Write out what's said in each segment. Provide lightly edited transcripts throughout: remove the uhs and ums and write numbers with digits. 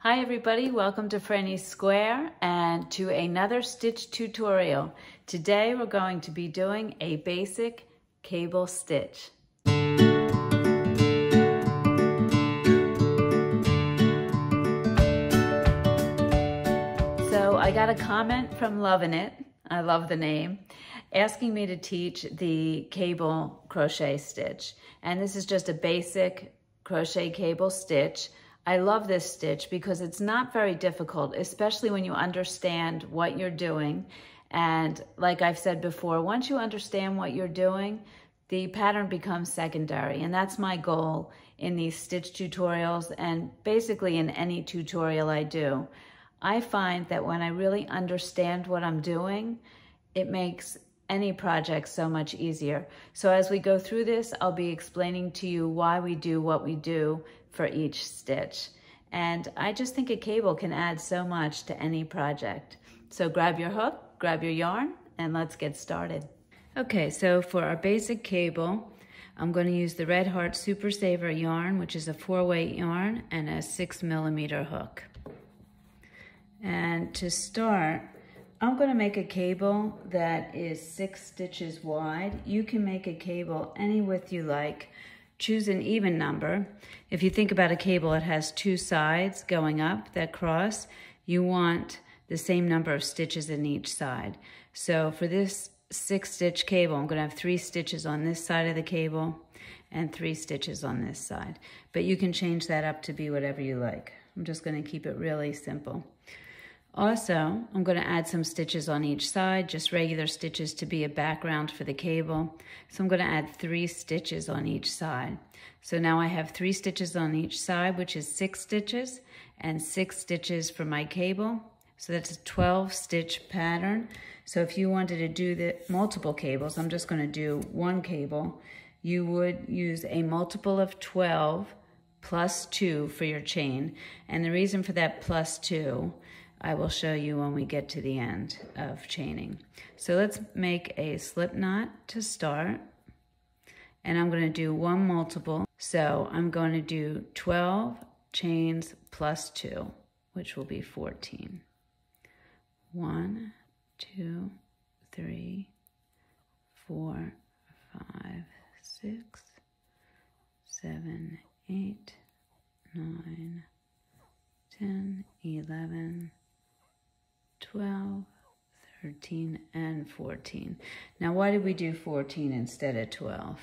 Hi everybody, welcome to Frannie's Square and to another stitch tutorial. Today we're going to be doing a basic cable stitch. So I got a comment from Lovin' It, I love the name, asking me to teach the cable crochet stitch. And this is just a basic crochet cable stitch. I love this stitch because it's not very difficult, especially when you understand what you're doing. And like I've said before, once you understand what you're doing, the pattern becomes secondary. And that's my goal in these stitch tutorials and basically in any tutorial I do. I find that when I really understand what I'm doing, it makes any project so much easier. So as we go through this, I'll be explaining to you why we do what we do for each stitch. And I just think a cable can add so much to any project. So grab your hook, grab your yarn, and let's get started. Okay, so for our basic cable, I'm going to use the Red Heart Super Saver yarn, which is a 4-weight yarn and a 6mm hook. And to start, I'm going to make a cable that is 6 stitches wide. You can make a cable any width you like. Choose an even number. If you think about a cable, it has 2 sides going up that cross. You want the same number of stitches in each side. So for this 6-stitch cable, I'm going to have 3 stitches on this side of the cable and 3 stitches on this side. But you can change that up to be whatever you like. I'm just going to keep it really simple. Also, I'm going to add some stitches on each side, just regular stitches to be a background for the cable. So I'm going to add 3 stitches on each side. So now I have 3 stitches on each side, which is 6 stitches, and 6 stitches for my cable. So that's a 12-stitch pattern. So if you wanted to do the multiple cables, I'm just going to do 1 cable. You would use a multiple of 12 plus 2 for your chain. And the reason for that plus 2, I will show you when we get to the end of chaining. So let's make a slip knot to start. And I'm going to do 1 multiple. So I'm going to do 12 chains plus 2, which will be 14. 1, 2, 3, 4, 5, 6, 7, 8, 9, 10, 11, 12, 13, and 14. Now, why did we do 14 instead of 12?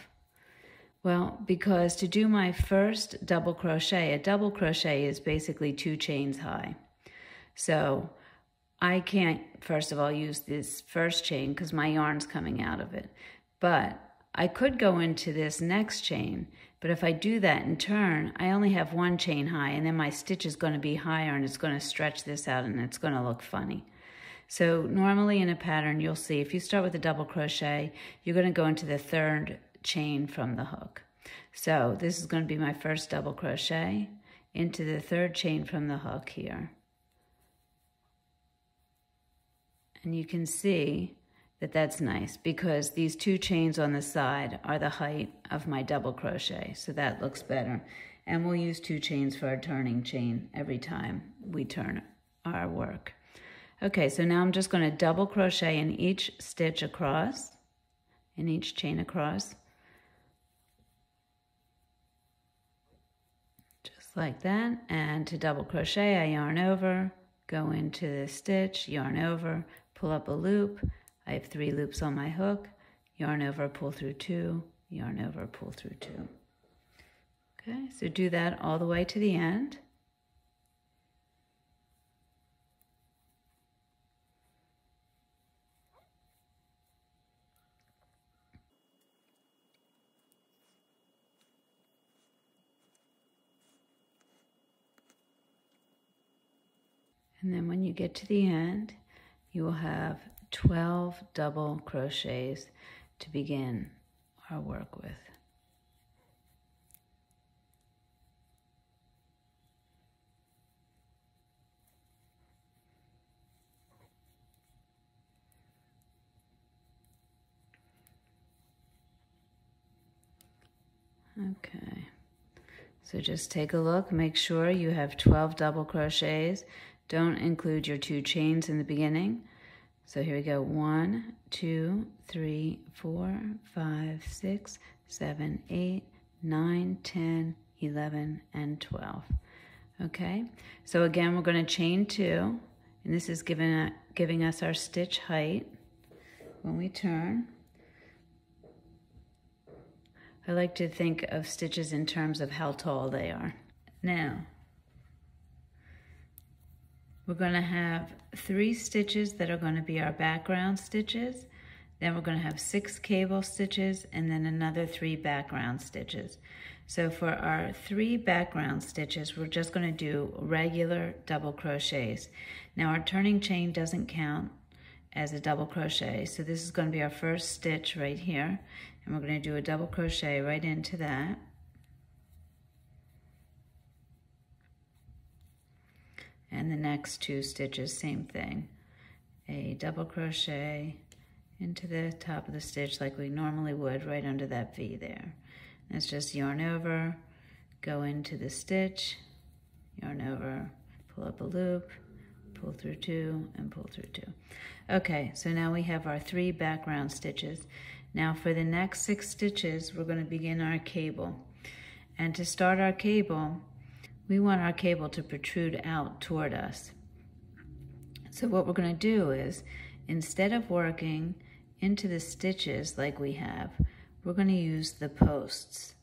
Well, because to do my first double crochet, a double crochet is basically 2 chains high. So I can't, first of all, use this first chain because my yarn's coming out of it. But I could go into this next chain, but if I do that in turn, I only have 1 chain high, and then my stitch is going to be higher, and it's going to stretch this out, and it's going to look funny. So normally in a pattern, you'll see if you start with a double crochet, you're going to go into the 3rd chain from the hook. So this is going to be my first double crochet into the 3rd chain from the hook here. And you can see that that's nice because these 2 chains on the side are the height of my double crochet. So that looks better. And we'll use 2 chains for our turning chain every time we turn our work. Okay, so now I'm just going to double crochet in each stitch across, in each chain across. Just like that. And to double crochet, I yarn over, go into the stitch, yarn over, pull up a loop. I have 3 loops on my hook, yarn over, pull through 2, yarn over, pull through 2. Okay, so do that all the way to the end. And then when you get to the end, you will have 12 double crochets to begin our work with. Okay, So just take a look, make sure you have 12 double crochets. Don't include your 2 chains in the beginning. So here we go, 1, 2, 3, 4, 5, 6, 7, 8, 9, 10, 11, and 12. Okay, so again, we're going to chain 2, and this is giving us our stitch height when we turn. I like to think of stitches in terms of how tall they are. Now, we're going to have 3 stitches that are going to be our background stitches. Then we're going to have 6 cable stitches and then another 3 background stitches. So for our 3 background stitches, we're just going to do regular double crochets. Now our turning chain doesn't count as a double crochet, so this is going to be our first stitch right here, and we're going to do a double crochet right into that. And the next 2 stitches, same thing. A double crochet into the top of the stitch like we normally would right under that V there. And it's just yarn over, go into the stitch, yarn over, pull up a loop, pull through 2, and pull through 2. Okay, so now we have our 3 background stitches. Now for the next 6 stitches, we're going to begin our cable. And to start our cable, we want our cable to protrude out toward us. So what we're going to do is, instead of working into the stitches like we have, we're going to use the posts.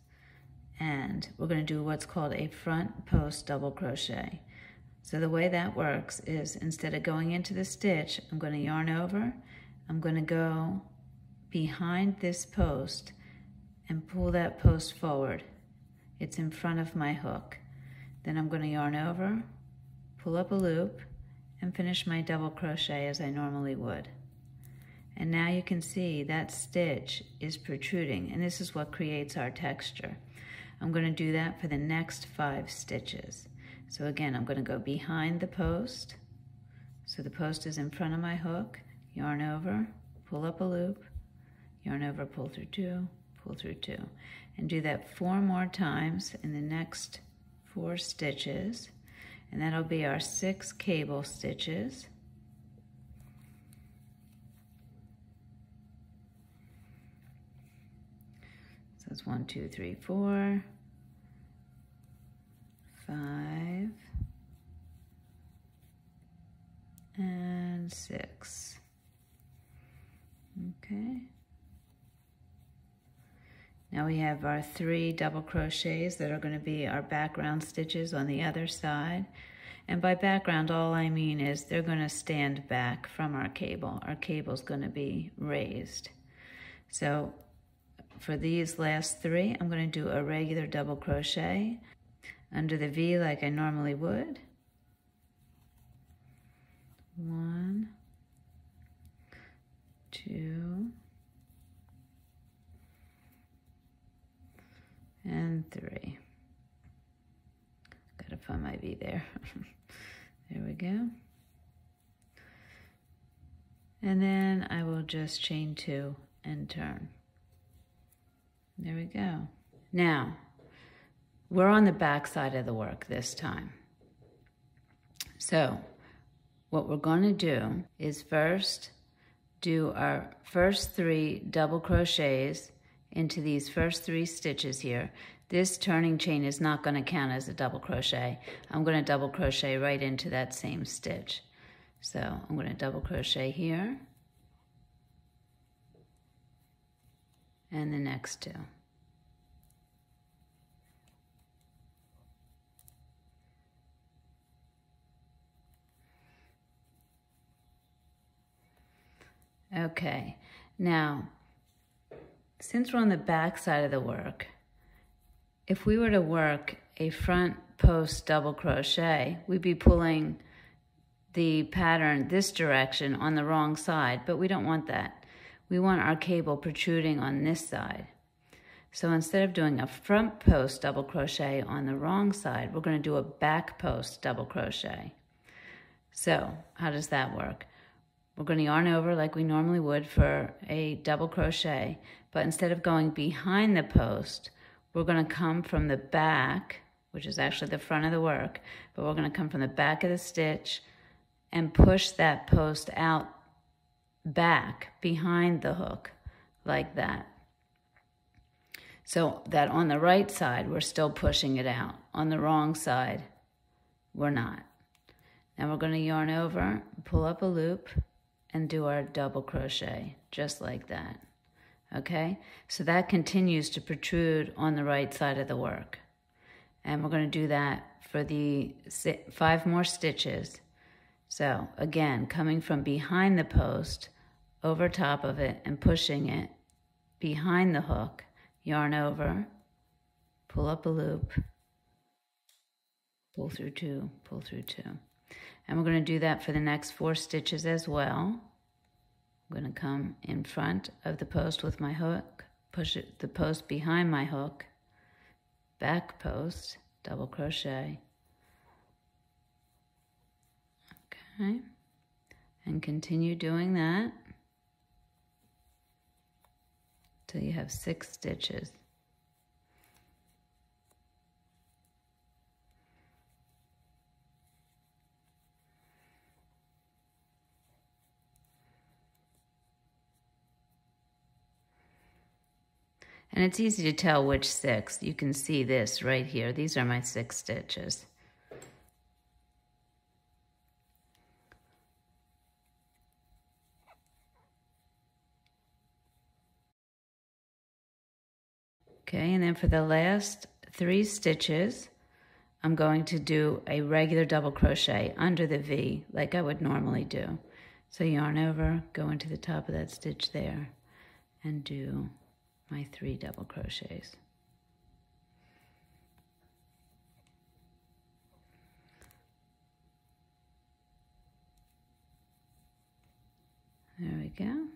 And we're going to do what's called a front post double crochet. So the way that works is, instead of going into the stitch, I'm going to yarn over, I'm going to go behind this post and pull that post forward. It's in front of my hook. Then I'm going to yarn over, pull up a loop, and finish my double crochet as I normally would. And now you can see that stitch is protruding, and this is what creates our texture. I'm going to do that for the next 5 stitches. So again, I'm going to go behind the post. So the post is in front of my hook, yarn over, pull up a loop, yarn over, pull through 2, pull through 2. And do that 4 more times in the next 4 stitches. And that'll be our 6 cable stitches. So it's 1, 2, 3, 4. 5 and 6. Okay. Now we have our 3 double crochets that are going to be our background stitches on the other side. And by background, all I mean is they're going to stand back from our cable. Our cable's going to be raised. So for these last 3, I'm going to do a regular double crochet under the V like I normally would. 1, 2, and 3. Gotta find my V there. There we go. And then I will just chain 2 and turn. There we go. Now, we're on the back side of the work this time. So what we're going to do is first do our first 3 double crochets into these first 3 stitches here. This turning chain is not going to count as a double crochet. I'm going to double crochet right into that same stitch. So I'm going to double crochet here and the next 2. Okay, now, since we're on the back side of the work, if we were to work a front post double crochet, we'd be pulling the pattern this direction on the wrong side, but we don't want that. We want our cable protruding on this side. So instead of doing a front post double crochet on the wrong side, we're going to do a back post double crochet. So how does that work? We're going to yarn over like we normally would for a double crochet, but instead of going behind the post, we're going to come from the back which is actually the front of the work, but we're going to come from the back of the stitch and push that post out back behind the hook like that. So that on the right side, we're still pushing it out. On the wrong side, we're not. Now we're going to yarn over, pull up a loop, and do our double crochet, just like that. Okay? So that continues to protrude on the right side of the work. And we're going to do that for the 5 more stitches. So again, coming from behind the post, over top of it, and pushing it behind the hook, yarn over, pull up a loop, pull through 2, pull through 2. And we're going to do that for the next 4 stitches as well. I'm going to come in front of the post with my hook, push the post behind my hook, back post, double crochet. Okay, and continue doing that till you have 6 stitches. And it's easy to tell which 6. You can see this right here. These are my 6 stitches. Okay, and then for the last 3 stitches, I'm going to do a regular double crochet under the V like I would normally do. So yarn over, go into the top of that stitch there, and do my 3 double crochets. There we go.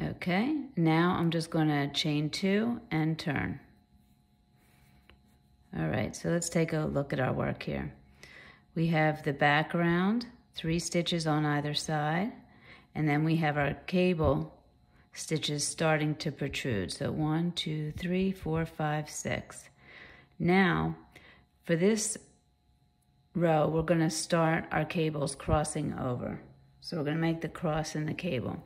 Okay, now I'm just going to chain 2 and turn. All right, so let's take a look at our work here. We have the background, 3 stitches on either side, and then we have our cable stitches starting to protrude. So 1, 2, 3, 4, 5, 6. Now, for this row, we're going to start our cables crossing over. So we're going to make the cross in the cable.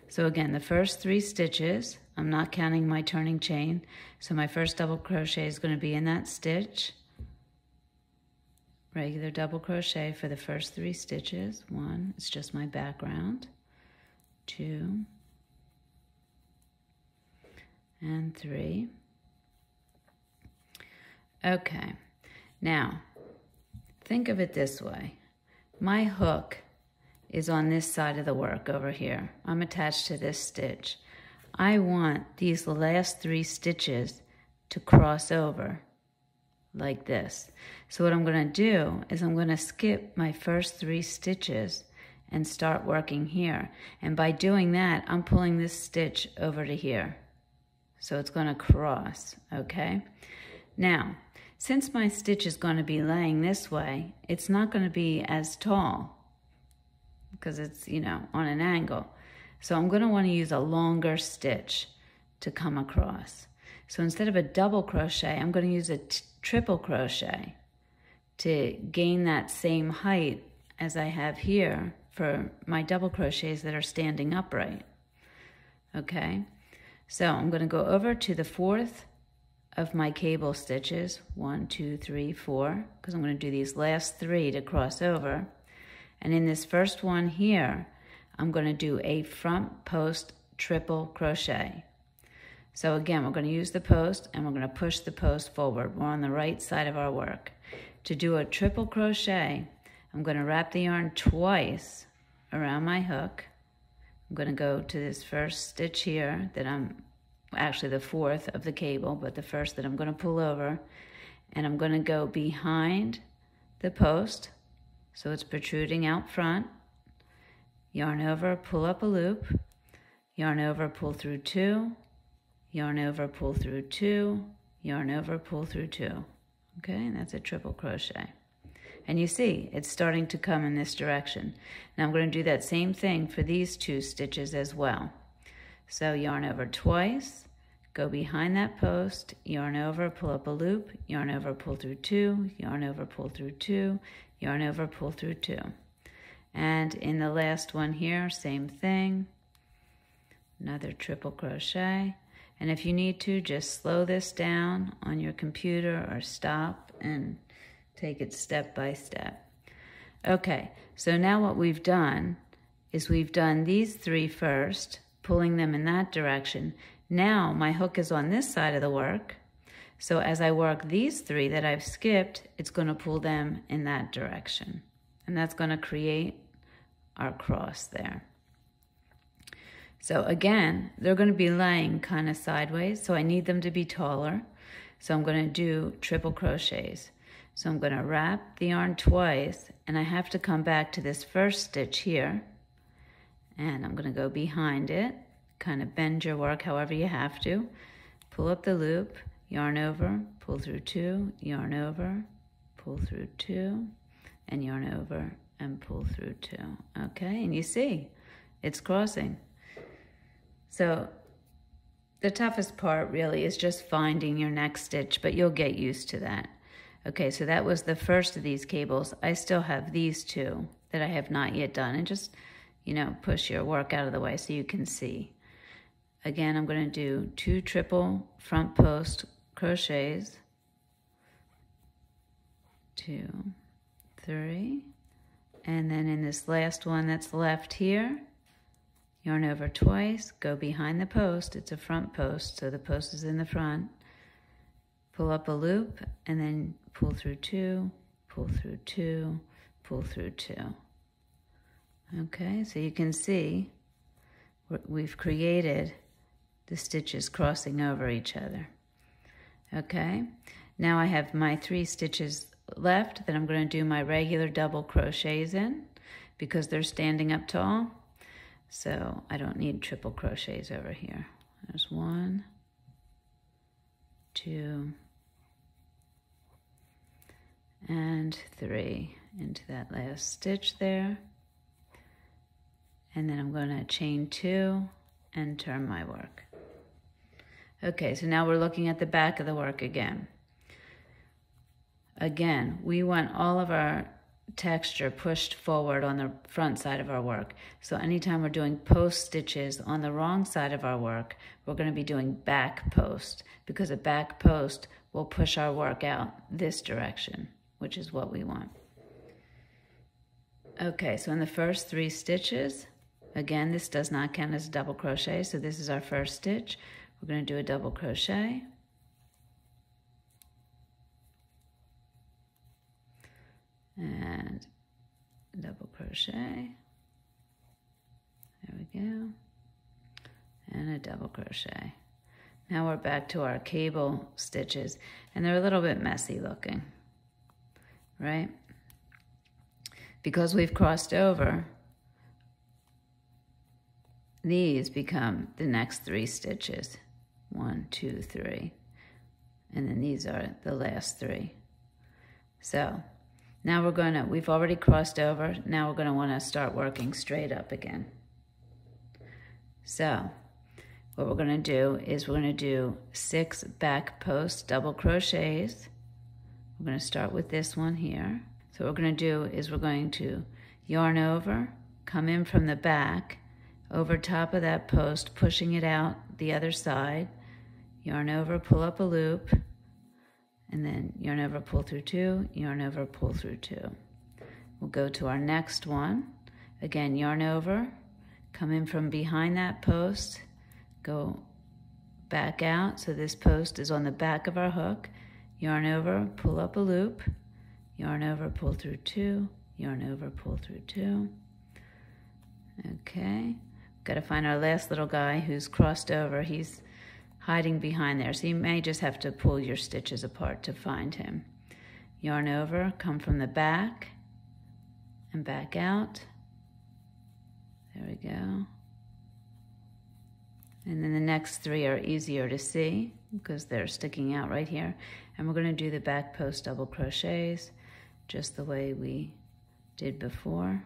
So again, the first 3 stitches, I'm not counting my turning chain, so my first double crochet is going to be in that stitch. Regular double crochet for the first 3 stitches. 1, it's just my background. 2, and 3. Okay, now think of it this way. My hook is on this side of the work over here. I'm attached to this stitch. I want these last 3 stitches to cross over like this. So what I'm going to do is I'm going to skip my first 3 stitches and start working here. And by doing that, I'm pulling this stitch over to here. So it's going to cross, okay? Now, since my stitch is going to be laying this way, it's not going to be as tall because it's, you know, on an angle. So I'm going to want to use a longer stitch to come across. So instead of a double crochet, I'm going to use a triple crochet to gain that same height as I have here for my double crochets that are standing upright. Okay, so I'm going to go over to the 4th of my cable stitches, 1, 2, 3, 4, because I'm going to do these last 3 to cross over. And in this first one here, I'm going to do a front post triple crochet. So again, we're going to use the post and we're going to push the post forward. We're on the right side of our work. To do a triple crochet, I'm going to wrap the yarn twice around my hook. I'm going to go to this first stitch here that I'm actually the 4th of the cable, but the first that I'm going to pull over, and I'm going to go behind the post so it's protruding out front. Yarn over, pull up a loop, yarn over, pull through 2, yarn over, pull through 2, yarn over, pull through 2. Okay, and that's a triple crochet. And you see, it's starting to come in this direction. Now I'm going to do that same thing for these 2 stitches as well. So yarn over twice, go behind that post, yarn over, pull up a loop, yarn over, pull through 2, yarn over, pull through 2, yarn over, pull through 2. And in the last one here, same thing, another triple crochet. And if you need to, just slow this down on your computer or stop and take it step by step. Okay, so now what we've done is we've done these 3 first, pulling them in that direction. Now my hook is on this side of the work, so as I work these 3 that I've skipped, it's going to pull them in that direction. And that's going to create our cross there. So again, they're going to be laying kind of sideways, so I need them to be taller. So I'm going to do triple crochets. So I'm going to wrap the yarn twice, and I have to come back to this first stitch here, and I'm going to go behind it, kind of bend your work however you have to, pull up the loop, yarn over, pull through 2, yarn over, pull through 2, and yarn over and pull through 2. Okay, and you see, it's crossing. So the toughest part really is just finding your next stitch, but you'll get used to that. Okay, so that was the first of these cables. I still have these 2 that I have not yet done, and just, you know, push your work out of the way so you can see. Again, I'm going to do 2 triple front post crochets, 2, 3, and then in this last one that's left here, yarn over twice, go behind the post. It's a front post, so the post is in the front. Pull up a loop, and then pull through 2, pull through 2, pull through 2. Okay, so you can see we've created the stitches crossing over each other. Okay, now I have my 3 stitches left that I'm going to do my regular double crochets in because they're standing up tall. So I don't need triple crochets over here. There's 1, 2, and 3 into that last stitch there. And then I'm going to chain 2 and turn my work. Okay, so now we're looking at the back of the work again. Again, we want all of our texture pushed forward on the front side of our work. So anytime we're doing post stitches on the wrong side of our work, we're going to be doing back post, because a back post will push our work out this direction, which is what we want. Okay, so in the first 3 stitches, again, this does not count as a double crochet, so this is our first stitch. We're going to do a double crochet. And double crochet. There we go. And a double crochet. Now we're back to our cable stitches, and they're a little bit messy looking, right? Because we've crossed over, these become the next 3 stitches. 1, 2, 3. And then these are the last 3. So now we've already crossed over. Now we're going to want to start working straight up again. So what we're going to do is we're going to do 6 back post double crochets. We're going to start with this one here. So what we're going to do is we're going to yarn over, come in from the back, over top of that post, pushing it out the other side, yarn over, pull up a loop, and then yarn over, pull through 2, yarn over, pull through 2. We'll go to our next one. Again, yarn over, come in from behind that post, go back out, so this post is on the back of our hook, yarn over, pull up a loop, yarn over, pull through 2, yarn over, pull through 2. Okay, got to find our last little guy who's crossed over. He's hiding behind there, so you may just have to pull your stitches apart to find him. Yarn over, come from the back and back out. There we go. And then the next 3 are easier to see because they're sticking out right here. And we're going to do the back post double crochets just the way we did before.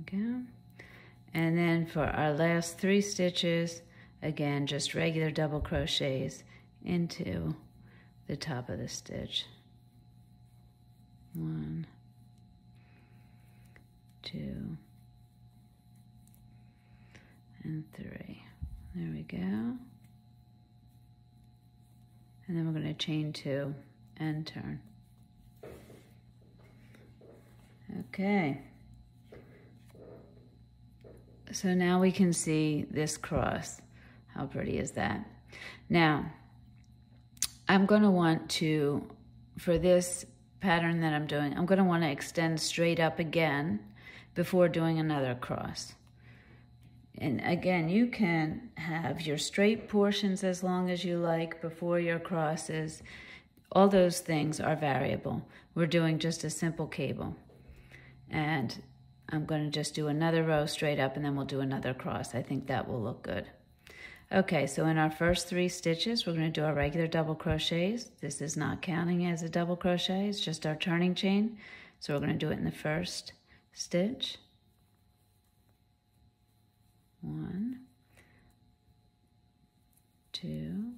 we go. And then for our last 3 stitches, again, just regular double crochets into the top of the stitch. 1, 2, and 3. There we go. And then we're going to chain 2 and turn. Okay. So now we can see this cross. How pretty is that? Now, I'm going to want to, for this pattern that I'm doing, I'm going to want to extend straight up again before doing another cross. And again, you can have your straight portions as long as you like before your crosses. All those things are variable. We're doing just a simple cable. And I'm going to just do another row straight up and then we'll do another cross. I think that will look good. Okay, so in our first 3 stitches, we're going to do our regular double crochets. This is not counting as a double crochet, it's just our turning chain. So we're going to do it in the first stitch. 1, 2,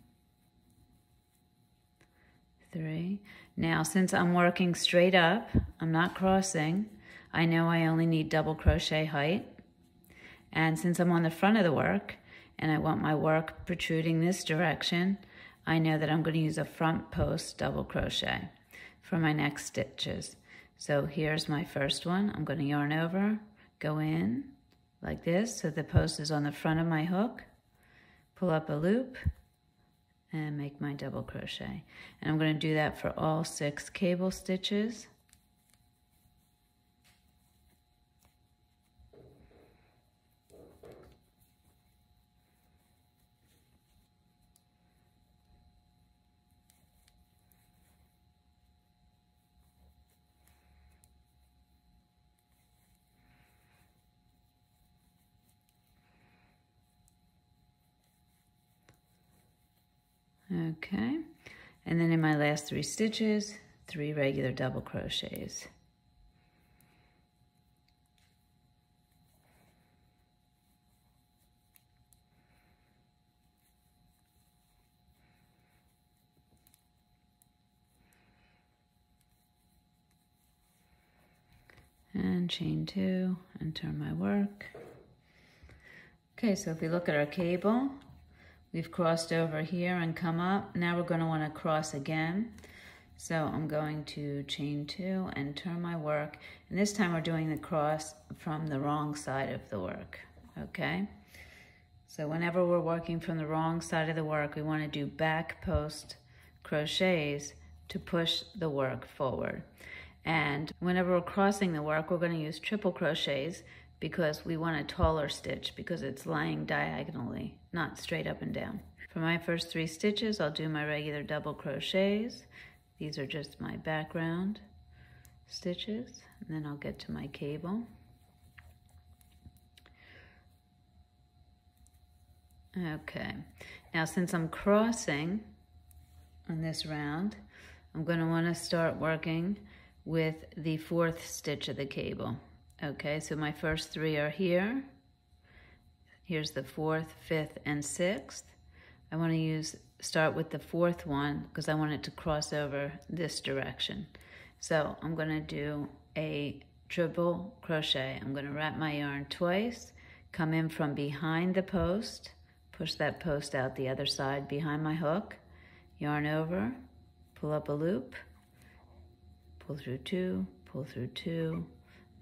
3. Now, since I'm working straight up, I'm not crossing, I know I only need double crochet height. And since I'm on the front of the work and I want my work protruding this direction, I know that I'm going to use a front post double crochet for my next stitches. So here's my first one. I'm going to yarn over, go in like this so the post is on the front of my hook, pull up a loop, and make my double crochet. And I'm going to do that for all 6 cable stitches. Okay, and then in my last 3 stitches, 3 regular double crochets. And chain 2 and turn my work. Okay, so if we look at our cable, we've crossed over here and come up. Now we're going to want to cross again. So I'm going to chain 2 and turn my work. And this time we're doing the cross from the wrong side of the work, okay? So whenever we're working from the wrong side of the work, we want to do back post crochets to push the work forward. And whenever we're crossing the work, we're going to use triple crochets because we want a taller stitch because it's lying diagonally, not straight up and down. For my first 3 stitches, I'll do my regular double crochets. These are just my background stitches, and then I'll get to my cable. Okay, now since I'm crossing on this round, I'm going to want to start working with the 4th stitch of the cable. Okay, so my first 3 are here. Here's the 4th, 5th, and 6th. I want to start with the 4th one because I want it to cross over this direction. So I'm going to do a triple crochet. I'm going to wrap my yarn twice, come in from behind the post, push that post out the other side behind my hook, yarn over, pull up a loop, pull through 2, pull through 2,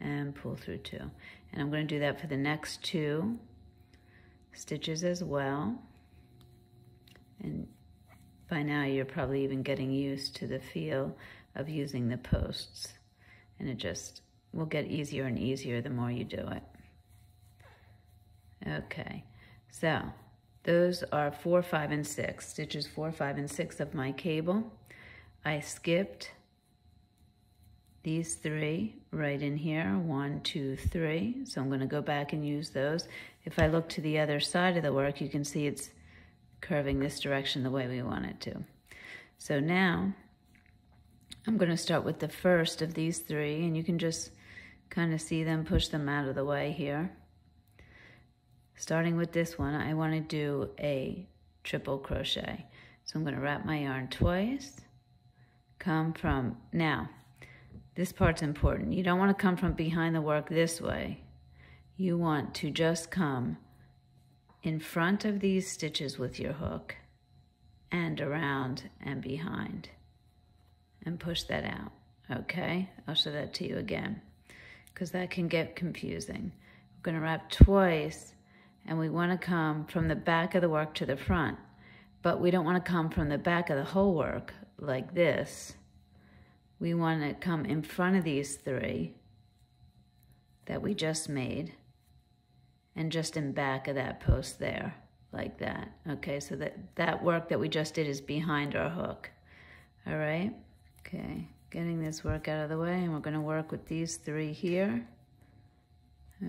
and pull through 2. And I'm going to do that for the next 2 stitches as well. And by now you're probably even getting used to the feel of using the posts. And it just will get easier and easier the more you do it. Okay, so those are 4, 5, and 6. Stitches 4, 5, and 6 of my cable. I skipped these 3 right in here, 1, 2, 3. So I'm going to go back and use those. If I look to the other side of the work, you can see it's curving this direction the way we want it to. So now I'm going to start with the first of these 3, and you can just kind of see them, push them out of the way here. Starting with this one, I want to do a triple crochet. So I'm going to wrap my yarn twice, come from, now, this part's important. You don't want to come from behind the work this way. You want to just come in front of these stitches with your hook and around and behind and push that out, okay? I'll show that to you again because that can get confusing. We're going to wrap twice and we want to come from the back of the work to the front, but we don't want to come from the back of the whole work like this. We want to come in front of these three that we just made and just in back of that post there, like that. Okay, so that work that we just did is behind our hook. All right, okay, getting this work out of the way, and we're going to work with these three here.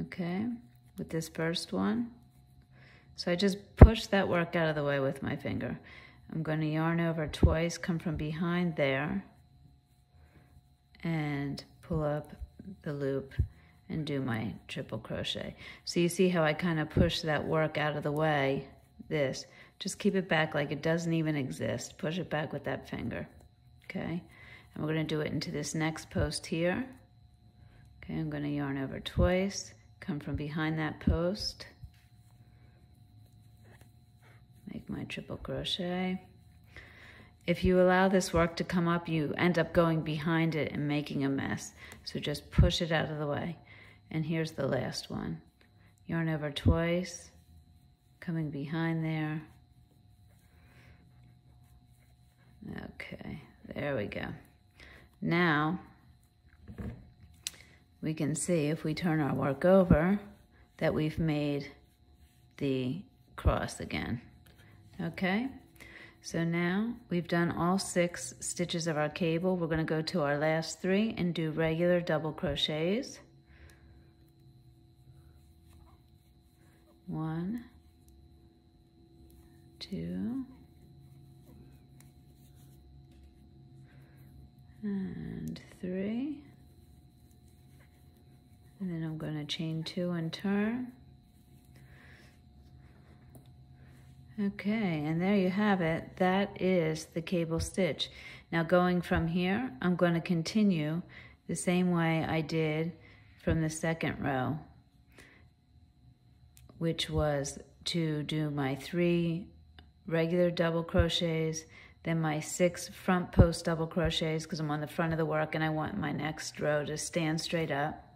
Okay, with this first one. So I just push that work out of the way with my finger. I'm going to yarn over twice, come from behind there, and pull up the loop and do my triple crochet. So you see how I kind of push that work out of the way, this. Just keep it back like it doesn't even exist. Push it back with that finger, okay? And we're going to do it into this next post here. Okay, I'm going to yarn over twice, come from behind that post, make my triple crochet. If you allow this work to come up, you end up going behind it and making a mess. So just push it out of the way. And here's the last one. Yarn over twice, coming behind there. Okay, there we go. Now, we can see if we turn our work over that we've made the cross again. Okay? So now we've done all 6 stitches of our cable. We're going to go to our last 3 and do regular double crochets. 1, 2, and 3. And then I'm going to chain 2 and turn. Okay, and there you have it. That is the cable stitch. Now going from here, I'm going to continue the same way I did from the second row, which was to do my 3 regular double crochets, then my 6 front post double crochets because I'm on the front of the work and I want my next row to stand straight up.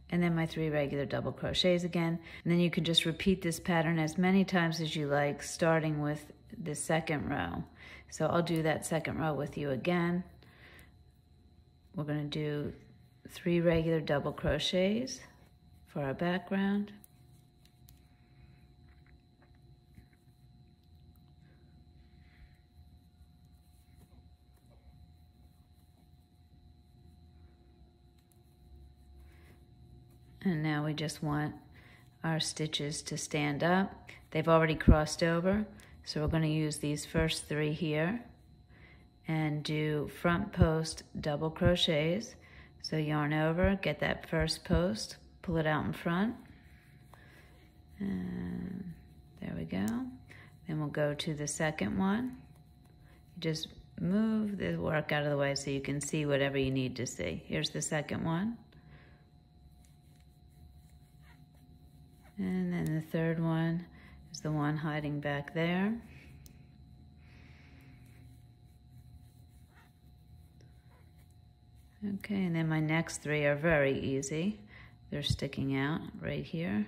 And then my 3 regular double crochets again. And then you can just repeat this pattern as many times as you like, starting with the second row. So I'll do that second row with you again. We're going to do 3 regular double crochets for our background. And now we just want our stitches to stand up. They've already crossed over, so we're going to use these first 3 here and do front post double crochets. So yarn over, get that first post, pull it out in front, and there we go. Then we'll go to the second one. Just move the work out of the way so you can see whatever you need to see. Here's the second one. And then the third one is the one hiding back there. Okay, and then my next 3 are very easy. They're sticking out right here.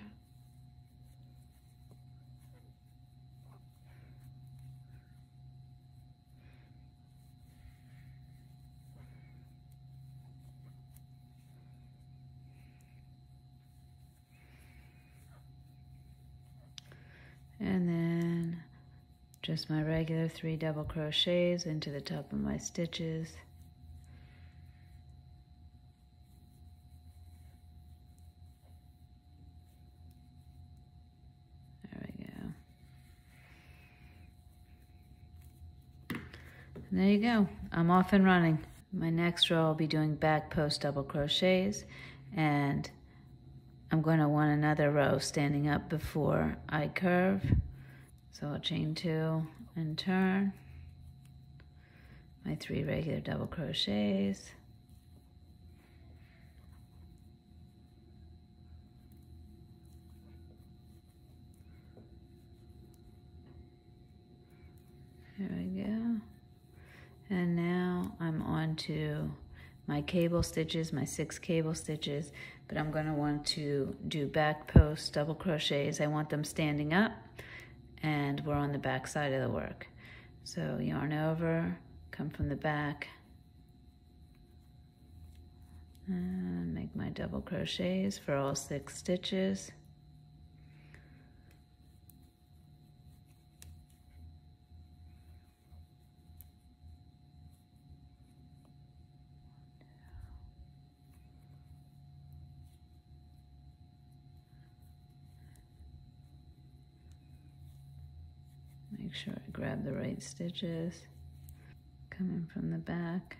And then just my regular 3 double crochets into the top of my stitches. There we go. And there you go. I'm off and running. My next row I'll be doing back post double crochets, and I'm going to want another row standing up before I curve. So I'll chain 2 and turn my 3 regular double crochets. There we go. And now I'm on to my cable stitches, my 6 cable stitches, but I'm going to want to do back post double crochets. I want them standing up, and we're on the back side of the work. So yarn over, come from the back, and make my double crochets for all 6 stitches. Make sure I grab the right stitches. Coming from the back.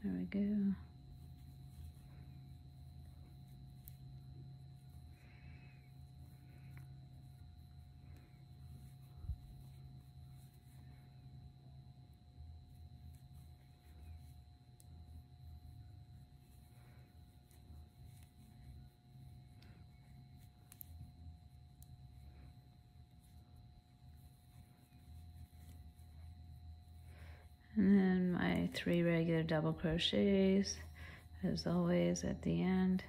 There we go. And then my 3 regular double crochets, as always, at the end.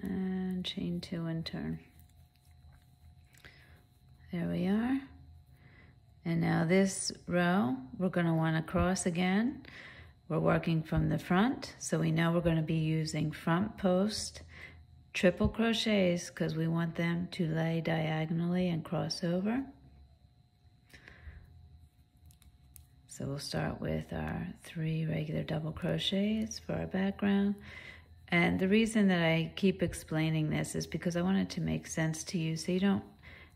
And chain 2 and turn. There we are. And now this row, we're going to want to cross again. We're working from the front, so we know we're going to be using front post triple crochets because we want them to lay diagonally and cross over. So we'll start with our 3 regular double crochets for our background. And the reason that I keep explaining this is because I want it to make sense to you, so you don't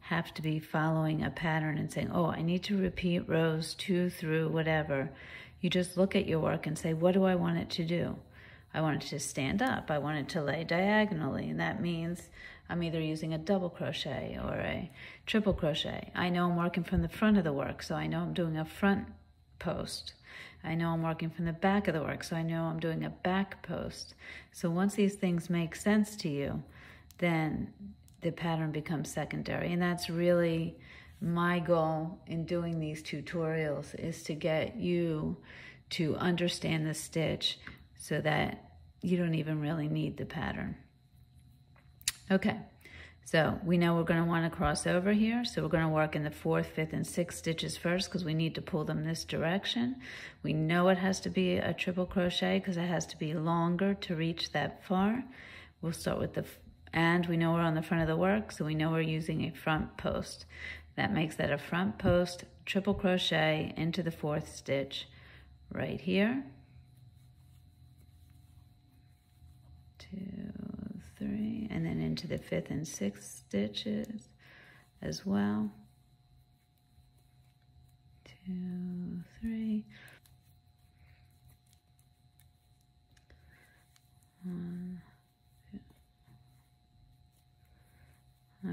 have to be following a pattern and saying, oh, I need to repeat rows 2 through whatever. You just look at your work and say, what do I want it to do? I want it to stand up. I want it to lay diagonally, and that means I'm either using a double crochet or a triple crochet. I know I'm working from the front of the work, so I know I'm doing a front post. I know I'm working from the back of the work, so I know I'm doing a back post. So once these things make sense to you, then the pattern becomes secondary. And that's really my goal in doing these tutorials, is to get you to understand the stitch so that you don't even really need the pattern. Okay, so we know we're going to want to cross over here, so we're going to work in the 4th, 5th, and 6th stitches first because we need to pull them this direction. We know it has to be a triple crochet because it has to be longer to reach that far. We'll start with the, and we know we're on the front of the work, so we know we're using a front post. That makes that a front post triple crochet into the 4th stitch right here. 2, 3, and then into the 5th and 6th stitches as well. 2, 3. 1, 2.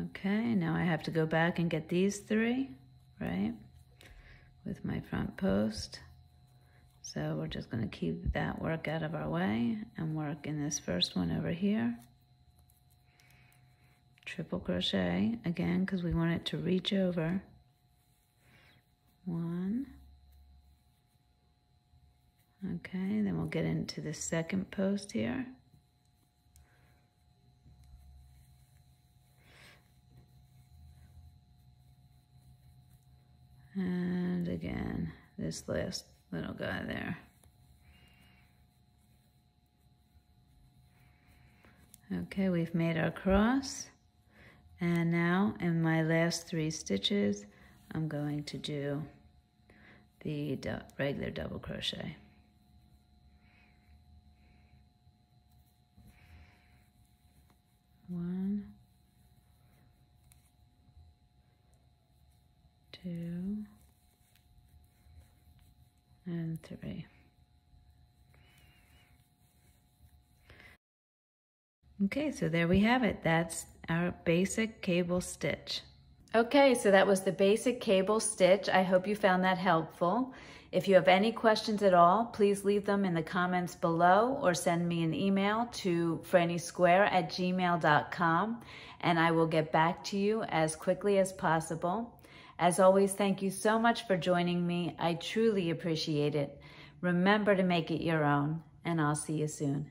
Okay, now I have to go back and get these 3, right, with my front post. So we're just going to keep that work out of our way and work in this first one over here. Triple crochet, again, because we want it to reach over. 1. Okay, then we'll get into the second post here. And again, this last little guy there. Okay, we've made our cross. And now in my last 3 stitches, I'm going to do the regular double crochet. 1, 2, and 3. Okay, so there we have it. That's our basic cable stitch. Okay, so that was the basic cable stitch. I hope you found that helpful. If you have any questions at all, please leave them in the comments below or send me an email to franniesquare@gmail.com and I will get back to you as quickly as possible. As always, thank you so much for joining me. I truly appreciate it. Remember to make it your own, and I'll see you soon.